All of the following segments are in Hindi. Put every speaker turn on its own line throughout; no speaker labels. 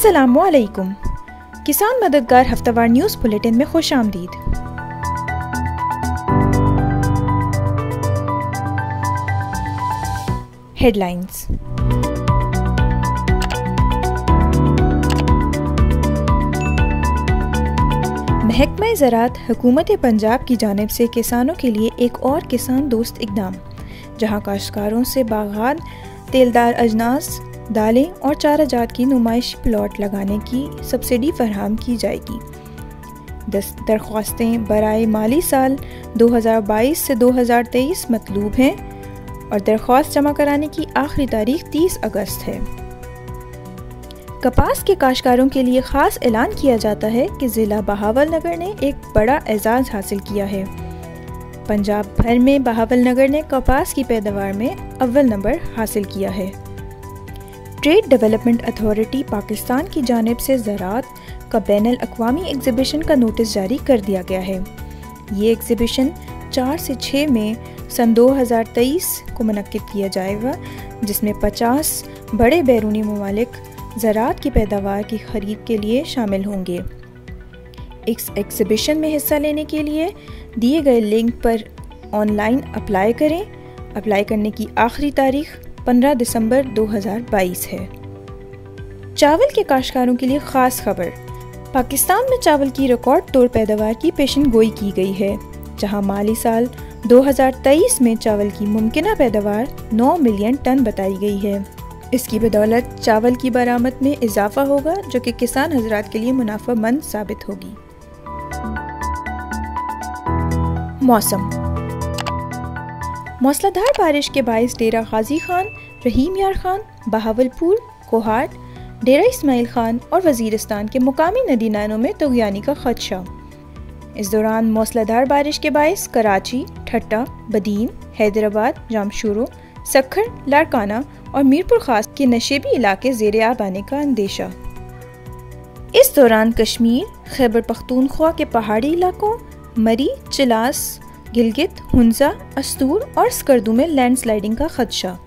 अस्सलामुअलैकुम। किसान मददगार हफ्तावार न्यूज़ बुलेटिन में खुश आमदीद। हेडलाइंस। महकमा ज़राअत हुकूमत पंजाब की जानिब से किसानों के लिए एक और किसान दोस्त इक़दाम, जहां काश्तकारों से बागात, तेलदार अजनास, दालें और चारा जात की नुमाइशी प्लॉट लगाने की सब्सिडी फराहम की जाएगी। दरख्वास्तें बराए माली साल 2022 से 2023 मतलूब हैं और दरख्वास्त जमा कराने की आखिरी तारीख 30 अगस्त है। कपास के काश्तकारों के लिए ख़ास ऐलान किया जाता है कि ज़िला बहावलनगर ने एक बड़ा एजाज़ हासिल किया है। पंजाब भर में बहावलनगर ने कपास की पैदावार में अव्वल नंबर हासिल किया है। ट्रेड डेवलपमेंट अथॉरिटी पाकिस्तान की जानिब से ज़राअत का बैनुल अक़वामी एग्ज़िबिशन का नोटिस जारी कर दिया गया है। ये एग्ज़िबिशन 4 से 6 मई सन 2023 को मुनक्किद किया जाएगा, जिसमें 50 बड़े बैरूनी ममालिक ज़राअत की पैदावार की खरीद के लिए शामिल होंगे। इस एग्ज़िबिशन में हिस्सा लेने के लिए दिए गए लिंक पर ऑनलाइन अप्लाई करें। अप्लाई करने की आखिरी तारीख 15 दिसंबर 2022 है। चावल के काश्तकारों के लिए ख़ास खबर। पाकिस्तान में चावल की रिकॉर्ड तोड़ पैदावार की पेशन गोई की गई है, जहां माली साल 2023 में चावल की मुमकिना पैदावार 9 मिलियन टन बताई गई है। इसकी बदौलत चावल की बरामद में इजाफा होगा, जो कि किसान हजरात के लिए मुनाफामंद साबित होगी। मौसम। मूसलाधार बारिश के बाइस डेरा गाजी खान, रहीम यार खान, बहावलपुर, कोहाट, डेरा इस्माइल खान और वजीरिस्तान के मुकामी नदी नालों में तुग़यानी का खदशा। इस दौरान मूसलाधार बारिश के बाइस कराची, ठट्टा, बदीन, हैदराबाद, जामशोरो, सक्खर, लारकाना और मीरपुर खास के नशेबी इलाके ज़ेरे आब आने का अंदेशा। इस दौरान कश्मीर, खैबर पख्तूनख्वा के पहाड़ी इलाकों, मरी, चिलास, गिलगित, हुंजा, अस्तूर और स्कर्दू में लैंडस्लाइडिंग का खदशा।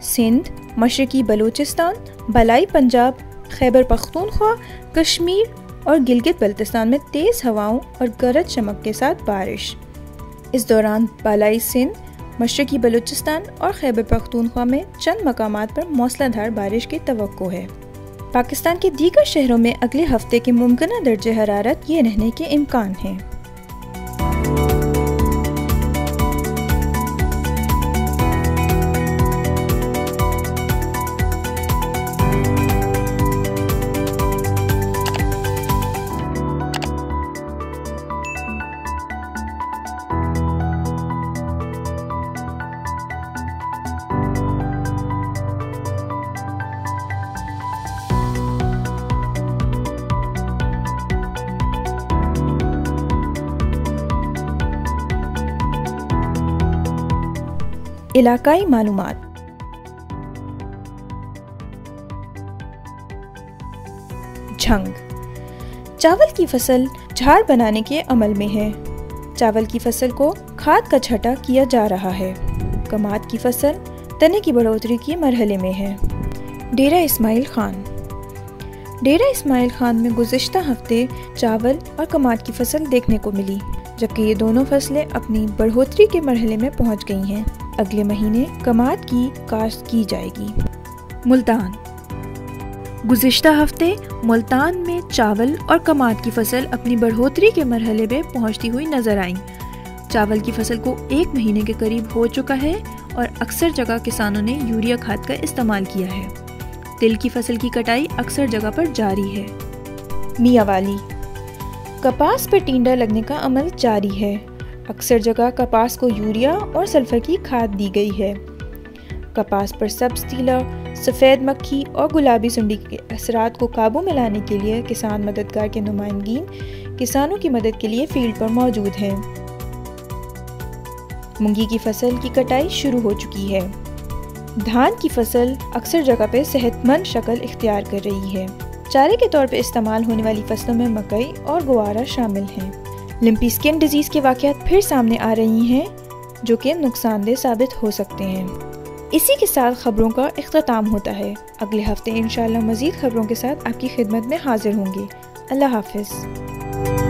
सिंध, मशरकी बलूचिस्तान, बलाई पंजाब, खैबर पख्तूनख्वा, कश्मीर और गिलगित बल्तिस्तान में तेज़ हवाओं और गरज चमक के साथ बारिश। इस दौरान बालाई सिंध, मशरकी बलूचिस्तान और खैबर पख्तूनख्वा में चंद मकामात पर मूसलाधार बारिश की तवक्को है। पाकिस्तान के दीगर शहरों में अगले हफ्ते के मुमकिना दर्जे हरारत ये रहने के इम्कान हैं। इलाकाई मालूमात। झंग। चावल की फसल झाड़ बनाने के अमल में है। चावल की फसल को खाद का छटा किया जा रहा है। कमाद की फसल तने की बढ़ोतरी के मरहले में है। डेरा इस्माइल खान। डेरा इस्माइल खान में गुज़िश्ता हफ्ते चावल और कमाद की फसल देखने को मिली, जबकि ये दोनों फसलें अपनी बढ़ोतरी के मरहले में पहुंच गई हैं। अगले महीने कमाद की काश्त की जाएगी। मुल्तान। गुज़िश्ता हफ्ते मुल्तान में चावल और कमाद की फसल अपनी बढ़ोतरी के मरहले में पहुंचती हुई नजर आईं। चावल की फसल को 1 महीने के करीब हो चुका है और अक्सर जगह किसानों ने यूरिया खाद का इस्तेमाल किया है। तिल की फसल की कटाई अक्सर जगह पर जारी है। मियावाली। कपास पर टिंडा लगने का अमल जारी है। अक्सर जगह कपास को यूरिया और सल्फर की खाद दी गई है। कपास पर सब्ज़ तीला, सफ़ेद मक्खी और गुलाबी सुंडी के असरात को काबू में लाने के लिए किसान मददगार के नुमाइंदगीन किसानों की मदद के लिए फील्ड पर मौजूद हैं। मूंगी की फसल की कटाई शुरू हो चुकी है। धान की फसल अक्सर जगह पर सेहतमंद शक्ल इख्तियार कर रही है। चारे के तौर पर इस्तेमाल होने वाली फसलों में मकई और गुवारा शामिल हैं। लिम्पी स्किन डिजीज़ के वाक़यात फिर सामने आ रही हैं, जो कि नुकसानदेह साबित हो सकते हैं। इसी के साथ खबरों का इख्तिताम होता है। अगले हफ्ते इंशाअल्लाह मज़ीद खबरों के साथ आपकी खिदमत में हाजिर होंगे। अल्लाह हाफ़िज़।